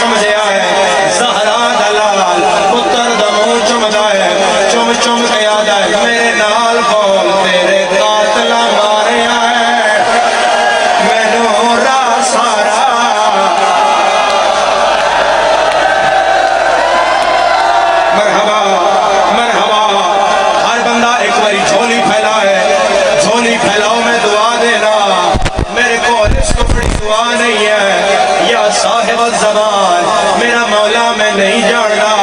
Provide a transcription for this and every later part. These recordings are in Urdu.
چم دیا ہے زہرا دلال پتر دمو چم دائے چم چم کیا دائے میرے نال بول تیرے قاتلہ ماریا ہے میں نورا سارا مرحبا مرحبا ہر بندہ ایک باری جھولی پھیلا ہے جھولی پھیلاؤ میں دعا دینا میرے کو اس کو بڑی دعا نہیں ہے یا صاحب الزمان میرا مولا میں نہیں جاننا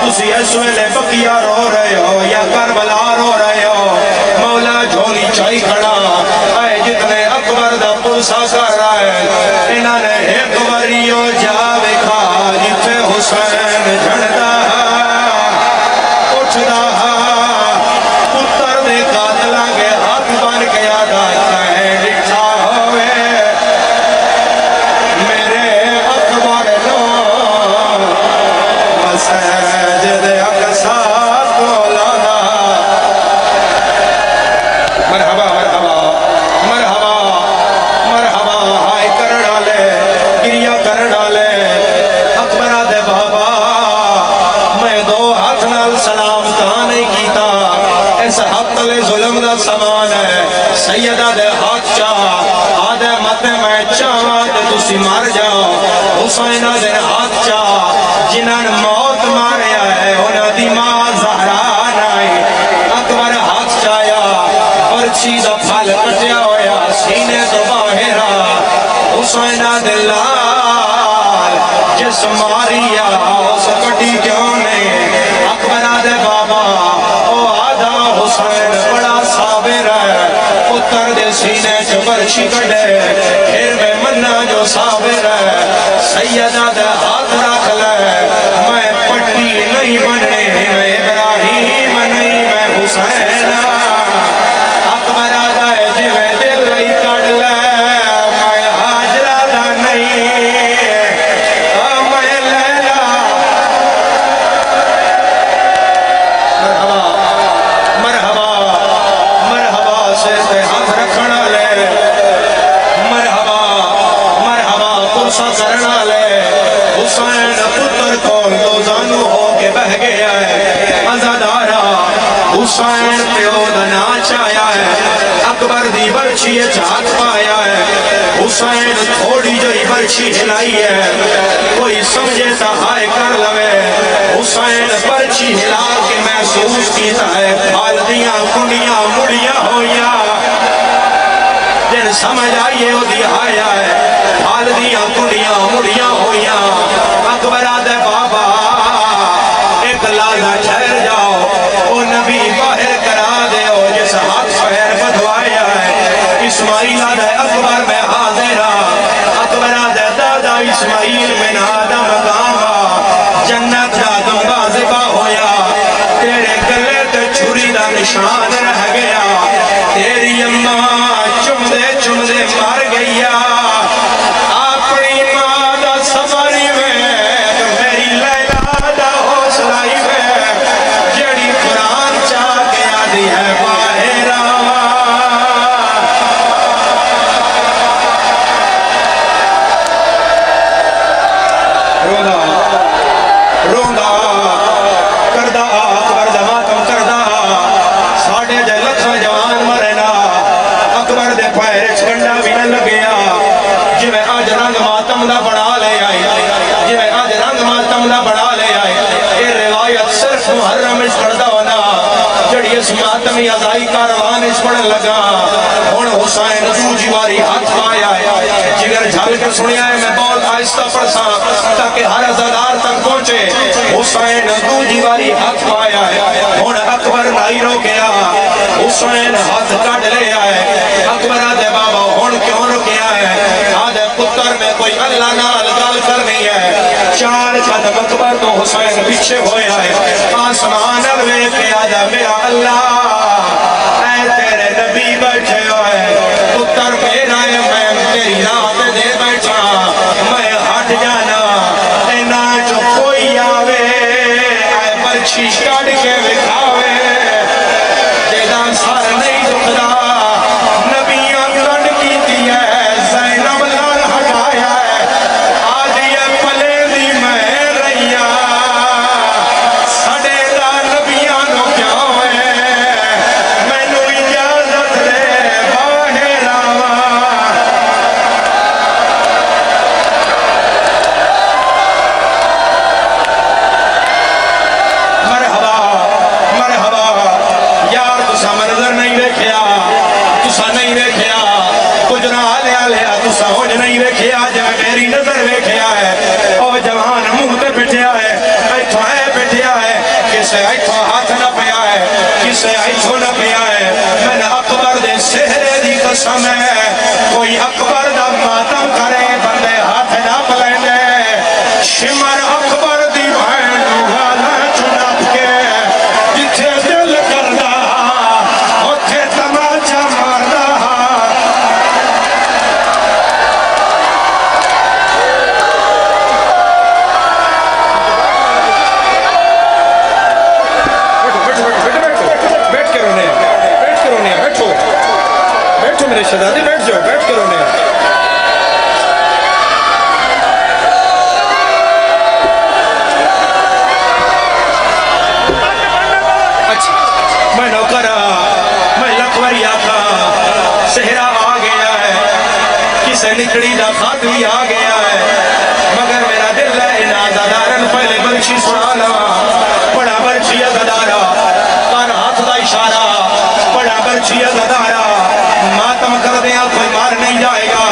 تسی اس ویلے بقیہ رو رہے ہو یا کربلا رو رہے ہو مولا جھولی چاہی کھڑا اے جتنے اکبر دا پلسا کر رہا ہے انہوں نے ایک باریو جا وکھا جتنے حسین جھڑتا اٹھدا پتر دے قاتلہ کے ہاتھ بن کے یادا کہیں لکھا ہوئے میرے اکبر نو مسجد اقصی کو لانا مرحبا مرحبا مرحبا مرحبا ہائے کرنا لے گریا کرنا لے اکبرہ دے بابا میں دو ہاتھ نال سلام کہاں نہیں کیتا اس حق لے ظلم دا سامان ہے سیدہ دے ہاتھ چاہ آدھے مت میں چاہاں تے تسی مار جاؤ حسینہ دے ہاتھ چاہ جنہاں نے موت ماریا ہے انہاں دی ماں زہرا نائی اکبر ہاتھ چاہیا پرچی دا پھل کٹیا ہویا سینے تو باہرا حسینہ دے لال جس ماریا اس کٹی کیوں نہیں اکبرہ دے بابا او آدھا حسین بڑا صابر ہے پتر دے سینے جو برچی کٹے پھر میں منہ جو صابر ہے سیدہ دے ہاتھ رکھ لے میں پٹی نہیں بننے میں ابراہیم نہیں میں حسین اکبرہ دے جوے دل رہی کٹ لے میں حاجرہ دا نہیں میں لیلا مرحبا مرحبا مرحبا سے ہاتھ رکھنا لے مرحبا مرحبا پرسا کرنا لے حسین پتر کول دو زانو ہو کے بہ گیا ہے عزادارا حسین پیو دنا چایا ہے اکبر دی برچی چاہت پایا ہے حسین تھوڑی جو برچی ہلائی ہے کوئی سمجھے تا ہائے کر لوے حسین برچی ہلا کے محسوس کیتا ہے پھال دیاں کنیاں مڑیاں ہویا جن سمجھ آئیے وہ دی آیا ہے پھال دیاں کنیاں مڑیاں ہویا اکبرہ دے بابا ایک لازہ ٹھہر جاؤ وہ نبی باہر کرا دے ہو جس ہاتھ پیر بدوایا ہے اسماعیلہ دے اکبر میں حاضرہ اکبرہ دے دادا اسماعیل میں آدم مقامہ جنت آدم بازبہ ہویا تیرے گلے تے چھری دا نشان رہ گیا تیری اماں چم دے مار گیا اپنی ماں دا سفری میں میری لیلا دا حوصلائی میں جڑی قرآن چاہ کے آدھی ہے باہرہ روندا روندا کردہ اکبر دا ماتم کردہ ساڑھے دے لکھا جوان مرنا اکبر دے پیر چکنڈا بھی نہ لگیا جویں آج رنگ ماتم دا بڑھا لے آئی جویں آج رنگ ماتم دا بڑھا لے آئی یہ روایت صرف محرم اس کردہ ہونا جڑی اس ماتمی ازائی کاروان اس پڑھ لگا ہون حسین دوجی باری ہاتھ پایا ہے جگر جھل کے سنیا ہے میں بہت آہستہ پڑھسا تاکہ ہر عزادار تک پہنچے حسین دوجی باری ہاتھ پایا ہے ہون اکبر نائی رو گیا حسین ہاتھ کٹ لے آئے اکبرہ دے بابا ہون کیوں رو گیا ہے آدھے پتر میں کوئی اللہ نال گال کرنی ہے چار قدم اکبر تو حسین پیچھے ہویا ہے آسمان الوے کے آدھا میرا اللہ اے تیرے نبی بیٹھے ہوئے پتر میرا ہے میں تیری رات دے بیٹھا میں ہٹ جانا اینا جو کوئی آوے اے برچی کٹ کے بکھاوے دیدان سار نہیں دکھدا نبیاں کٹ کی دی ہے زینب لال ہٹایا ہے آدھی پلے دی شمر اکبر دی بھین گالا چنپ کے جتھے دل کردا اتھے تماچا ماردا بیٹھ کے رونے بیٹھو میرے شہزادے بیٹھ جاؤ بیٹھ کے رونے میں نوکرا میں لکھوری آقا صحرا آ گیا ہے کسے نکڑی دا خط بھی آ گیا ہے مگر میرا دل ہے ان آزادارن پہلے برچی سنا لوا بڑا برچی ازادارا کار ہاتھ دا اشارہ بڑا برچی ازادارا ماتم کر دیا کوئی مار نہیں جائے گا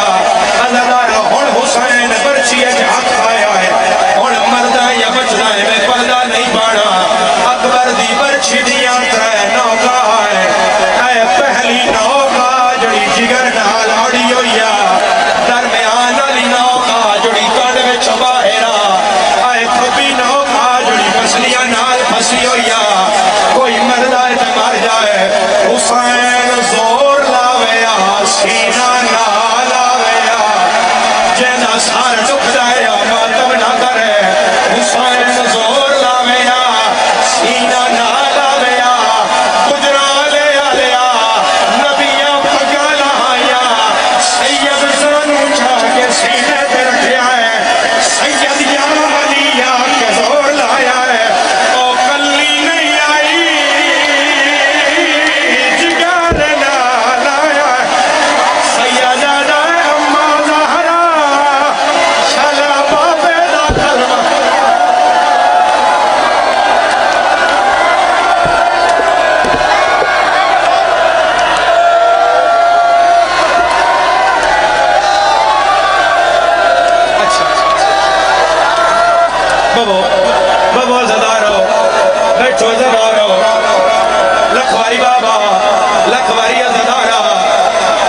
ازادارا ہون حسین برچی ہاتھ آیا ہے ہون مردہ یا بچنا ہے میں پردہ نہیں پاڑا اکبر دی برچی دیا نوکا ہے اے پہلی نوکا جڑی جگر نال آڑی ہویا درمیان علی نوکا جڑی کڑ وچ باہرا اے کھبی نوکا جڑی پسلیاں نال پھسی ہویا کوئی مردہ تے مر جائے حسین زور لاویا سینہ نال آویا جینا سار دکھ جائے ماتم نہ کرے حسین زور لاویا سینہ نال آویا سینے تے رکھیا ہے سید یا علی یا کے زور لایا ہے او کلی نہیں آئی جگر نہ لایا ہے سیدہ اما زہرا شلا بابے دا کلمہ بابو زدارو بیٹھو زدارو لکھواری بابا لکھواری زدارا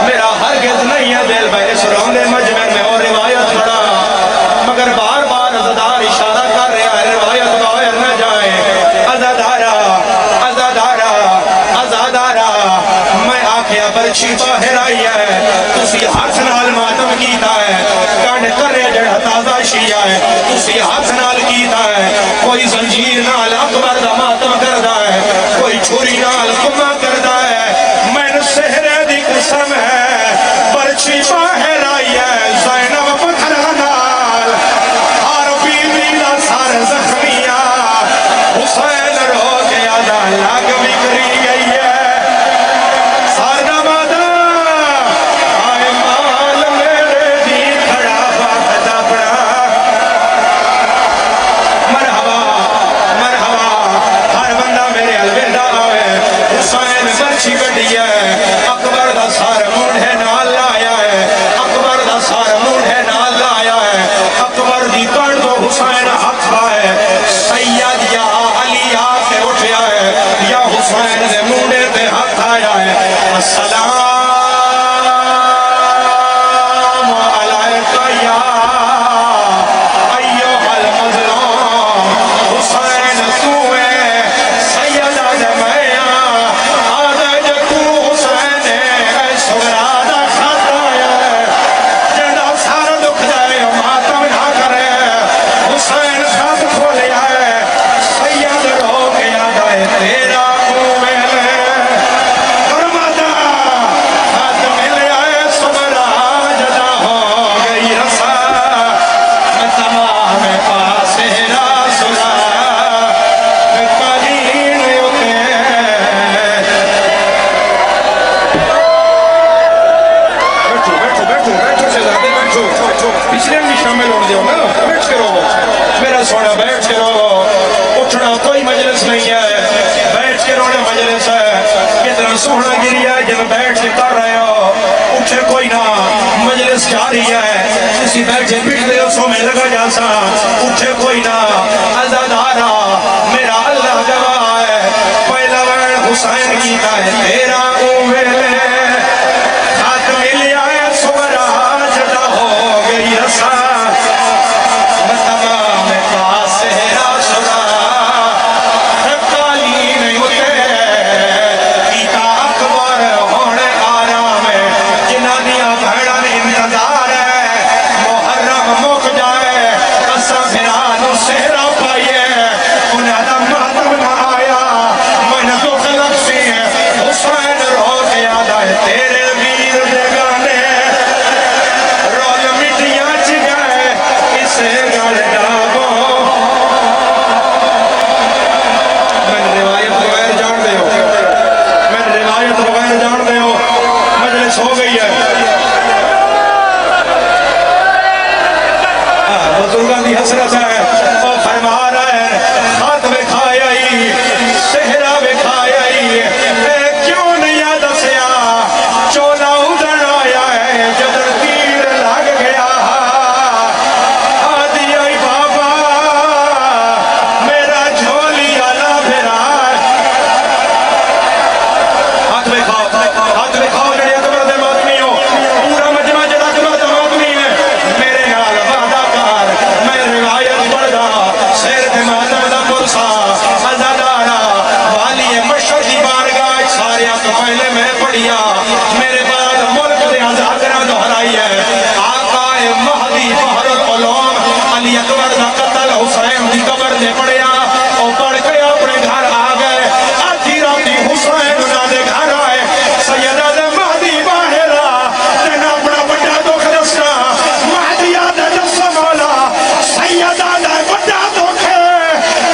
میرا ہرگز نہیں ہے دل بھائی اس روندے مجمع میں اور روایت پڑا مگر بار بار زدار اشارہ کر رہا ہے روایت باہر نہ جائے ازادارا ازادارا ازادارا میں آکھیا برچی باہر آئی ہے تسی ہاتھ نال ماتم کیتا ہے کان کرے جڑا تازہ شیعہ ہے تسی ہاتھ نال کیتا ہے کوئی زنجیر نال اکبر دا ماتم کردہ ہے کوئی چھوری نال کمہ کردہ ہے میں نے سہرے دی قسم ہے برچی باہر آئی ہے زینب پتھرہ نال ہار بی بی دا سار زخمیہ حسین رو کے آدھا لاغ بھی کری گئی ہے سار نمادہ آئے مال میرے دی کھڑا باہدہ بڑا مرحبا مرحبا ہر بندہ میرے الوداع آوے حسین برچی گڑی ہے اکبر دا سار مونڈے نال لایا ہے اکبر دا سار مونڈے نال لایا ہے اکبر دی کڑ دو حسین ہاتھ آئے سید یا علی آکے اٹھیا ہے یا حسین دے مونڈے تے ہاتھ آیا ہے السلام علیکہ یا ایوہ المظلوم حسین توے سیدہ جمعیہ آدھے جکو حسین سگرادہ خط آیا ہے جنہ سار دکھ جائے ماتم نہ کرے حسین خط کھولیا ہے سید رو کے آدھے تیرا اویلے فرماتا خط ملیا ہے سگرادہ ہو گئی رسا میں تمام پاسے راسولہ قدین اتے بیٹھو شہزادے بیٹھو پچھلے بھی شامل ہو دیو نا بیٹھ کے رہو میرا سونا بیٹھ کے رہو اٹھنا کوئی مجلس نہیں ہے بیٹھ کے رونے مجلس ہے کتنا سونا گری ہے جن بیٹھ کے کر رہے ہو اٹھے کوئی نہ مجلس جاری ہے کسی بیٹھے پٹ دے سو میں لگا جاسا اٹھے کوئی نہ ازادارا میرا اللہ گواہ ہے پہلا وین حسین کیتا ہے تیرا اویلے خط ملیا ہے سورا جدا ہو گئی رسا تمام حسرت ہے وہ فرما رہا ہے خط وکھایا صحرا وکھایا کیوں نہیں دسیا چولا ادھر آیا ہے جدر تیر لگ گیا آدھی آئی بابا میرا جھولی آلا پھرا ہاتھ وکھاؤ جڑے اکبر دے ماتمی ہو پورا مجمع جڑا اکبر دے ماتمی ہے میرے نال وعدہ کار میں روایت پڑھدا شیر دے ماتم دا پرسا عزادارا والی مشہور دی بارگاہ سارے تو پہلے میں پڑھیا میرے بعد ملک دے عزادرہ دہرائی ہے آقا مہدی فہر العلوم علی اکبر دا قتل حسین دی قبر دے پڑھیا اور پڑھ کے اپنے گھر آ گئے آدھی راتی حسین انہاں دے گھر آئے سیدہ دے مہدی باہرہ تینا اپنا بڑا دکھ دسنا مہدیہ دے دسا مولا سیدہ دے بڑا دکھ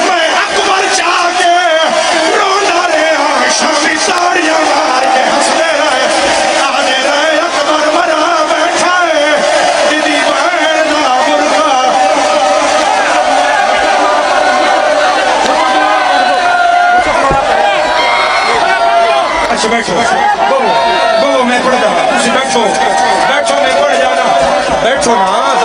میں اکبر چاہ کے رونا رہا شامی تاڑیاں مار کے ہنستے رہے آنے رہے اکبر مرا بیٹھا ہے دیدی بہن دا برکا اچھا بیٹھو بہو میں پڑھ جانا تسی بیٹھو میں پڑھ جانا بیٹھو نا